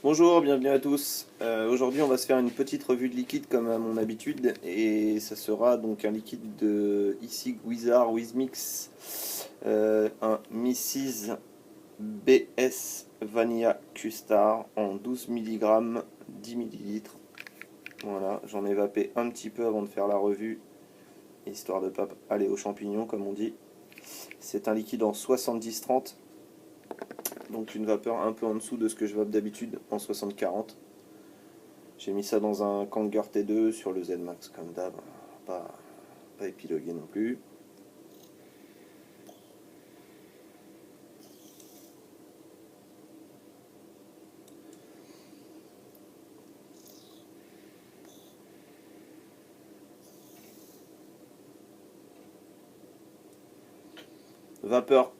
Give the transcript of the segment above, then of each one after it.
Bonjour, bienvenue à tous. Aujourd'hui, on va se faire une petite revue de liquide comme à mon habitude, et ça sera donc un liquide de ici Wizard with Mix, un Mrs BS Vanilla Custard en 12 mg 10 ml. Voilà, j'en ai vapé un petit peu avant de faire la revue, histoire de pas aller aux champignons comme on dit. C'est un liquide en 70-30. Donc une vapeur un peu en dessous de ce que je vape d'habitude en 60-40. J'ai mis ça dans un Kanger T2 sur le Z-Max comme d'hab, pas épilogué non plus. Vapeur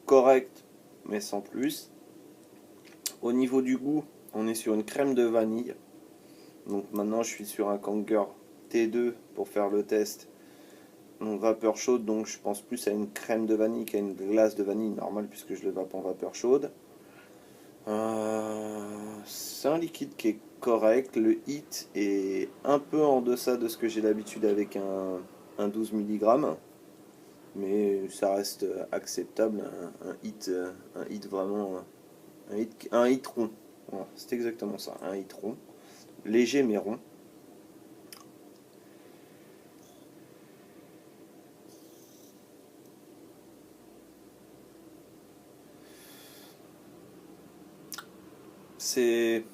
correcte mais sans plus. Au niveau du goût, on est sur une crème de vanille. Donc maintenant je suis sur un Kanger T2 pour faire le test. Donc vapeur chaude, donc je pense plus à une crème de vanille qu'à une glace de vanille normale puisque je le vape en vapeur chaude. C'est un liquide qui est correct. Le hit est un peu en deçà de ce que j'ai d'habitude avec un 12 mg. Mais ça reste acceptable. Un hit vraiment. Un hit rond. Voilà, c'est exactement ça. Un hit rond. Léger mais rond. C'est.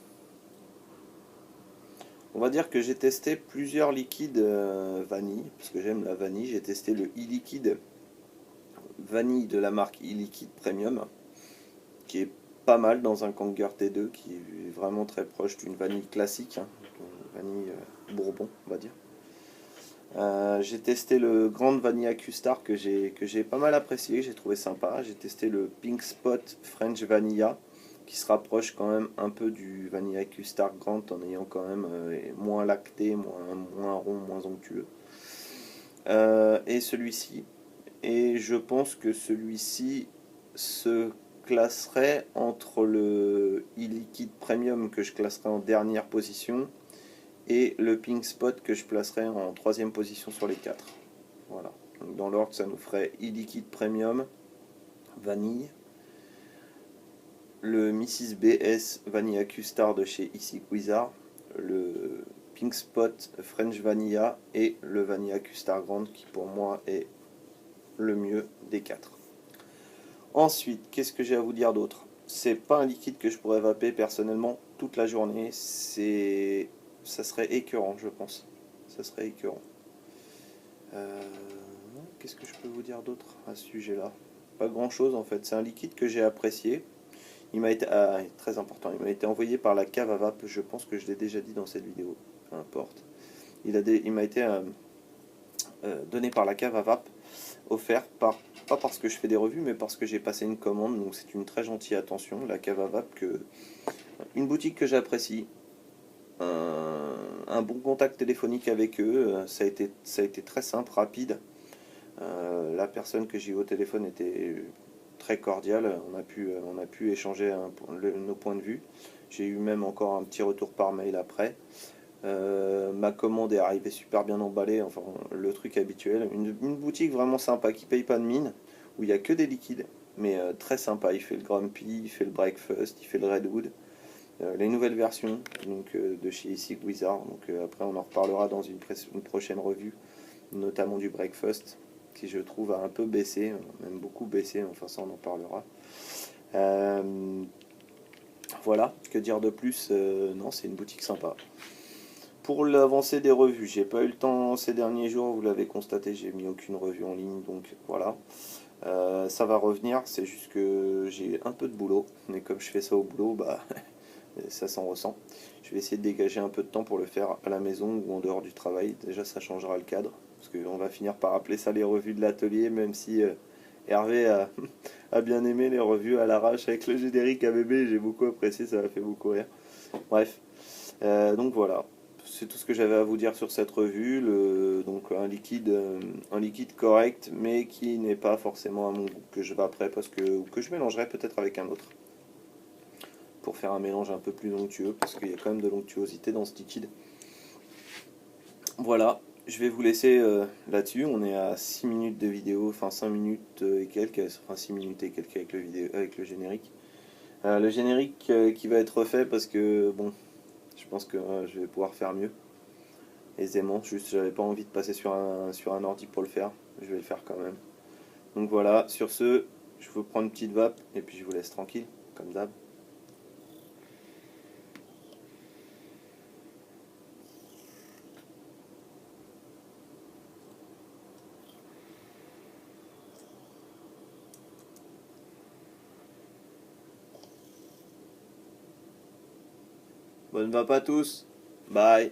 On va dire que j'ai testé plusieurs liquides vanille, parce que j'aime la vanille. J'ai testé le e-liquide vanille de la marque e-liquide premium, qui est pas mal dans un Kanger T2, qui est vraiment très proche d'une vanille classique, hein, vanille bourbon, on va dire. J'ai testé le Grand Vanilla Custard que j'ai pas mal apprécié, j'ai trouvé sympa. J'ai testé le Pink Spot French Vanilla, qui se rapproche quand même un peu du Vanilla Custard Grand en ayant quand même moins lacté, moins rond, moins onctueux. Et celui-ci. Et je pense que celui-ci se classerait entre le e-liquide premium que je classerais en dernière position et le Pink Spot que je placerais en troisième position sur les 4. Voilà. Donc dans l'ordre, ça nous ferait e-liquide premium, vanille, le Mrs BS Vanilla Custard de chez Ici Wizard, le Pink Spot French Vanilla et le Vanilla Custard Grand qui pour moi est le mieux des 4. Ensuite, qu'est-ce que j'ai à vous dire d'autre? C'est pas un liquide que je pourrais vaper personnellement toute la journée. Ça serait écœurant, je pense. Ça serait écœurant. Qu'est-ce que je peux vous dire d'autre à ce sujet-là? Pas grand-chose en fait. C'est un liquide que j'ai apprécié. Il m'a été très important. Il m'a été envoyé par la cave à vape. Je pense que je l'ai déjà dit dans cette vidéo. Peu importe. Il m'a été donné par la cave à vape, offert pas parce que je fais des revues, mais parce que j'ai passé une commande. Donc c'est une très gentille attention. La cave à vape, une boutique que j'apprécie. Un bon contact téléphonique avec eux. Ça a été très simple, rapide. La personne que j'ai eu au téléphone était très cordiale. On a pu échanger nos points de vue. J'ai eu même encore un petit retour par mail après. Ma commande est arrivée super bien emballée, enfin le truc habituel. Une boutique vraiment sympa qui paye pas de mine, où il n'y a que des liquides, mais très sympa. Il fait le Grumpy, il fait le Breakfast, il fait le Redwood. Les nouvelles versions donc, de chez ici Wizard. Donc, après, on en reparlera dans une prochaine revue, notamment du Breakfast, qui je trouve a un peu baissé, même beaucoup baissé. Enfin, ça, on en parlera. Voilà, que dire de plus? Non, c'est une boutique sympa. Pour l'avancée des revues, j'ai pas eu le temps ces derniers jours, vous l'avez constaté, j'ai mis aucune revue en ligne, donc voilà. Ça va revenir, c'est juste que j'ai un peu de boulot, mais comme je fais ça au boulot, bah ça s'en ressent. Je vais essayer de dégager un peu de temps pour le faire à la maison ou en dehors du travail. Déjà, ça changera le cadre, parce qu'on va finir par appeler ça les revues de l'atelier, même si Hervé a bien aimé les revues à l'arrache avec le générique ABB, j'ai beaucoup apprécié, ça m'a fait beaucoup rire. Bref, donc voilà. C'est tout ce que j'avais à vous dire sur cette revue. Donc un liquide correct, mais qui n'est pas forcément à mon goût, que je vaperai ou que je mélangerai peut-être avec un autre. pour faire un mélange un peu plus onctueux, parce qu'il y a quand même de l'onctuosité dans ce liquide. Voilà, je vais vous laisser là-dessus. On est à 6 minutes de vidéo, enfin 5 minutes et quelques, enfin 6 minutes et quelques avec avec le générique. Le générique qui va être refait parce que bon, je pense que je vais pouvoir faire mieux aisément. Juste, j'avais pas envie de passer sur un ordi pour le faire. Je vais le faire quand même. Donc voilà, sur ce, je vous prends une petite vape et puis je vous laisse tranquille, comme d'hab. Bonne vape à tous. Bye.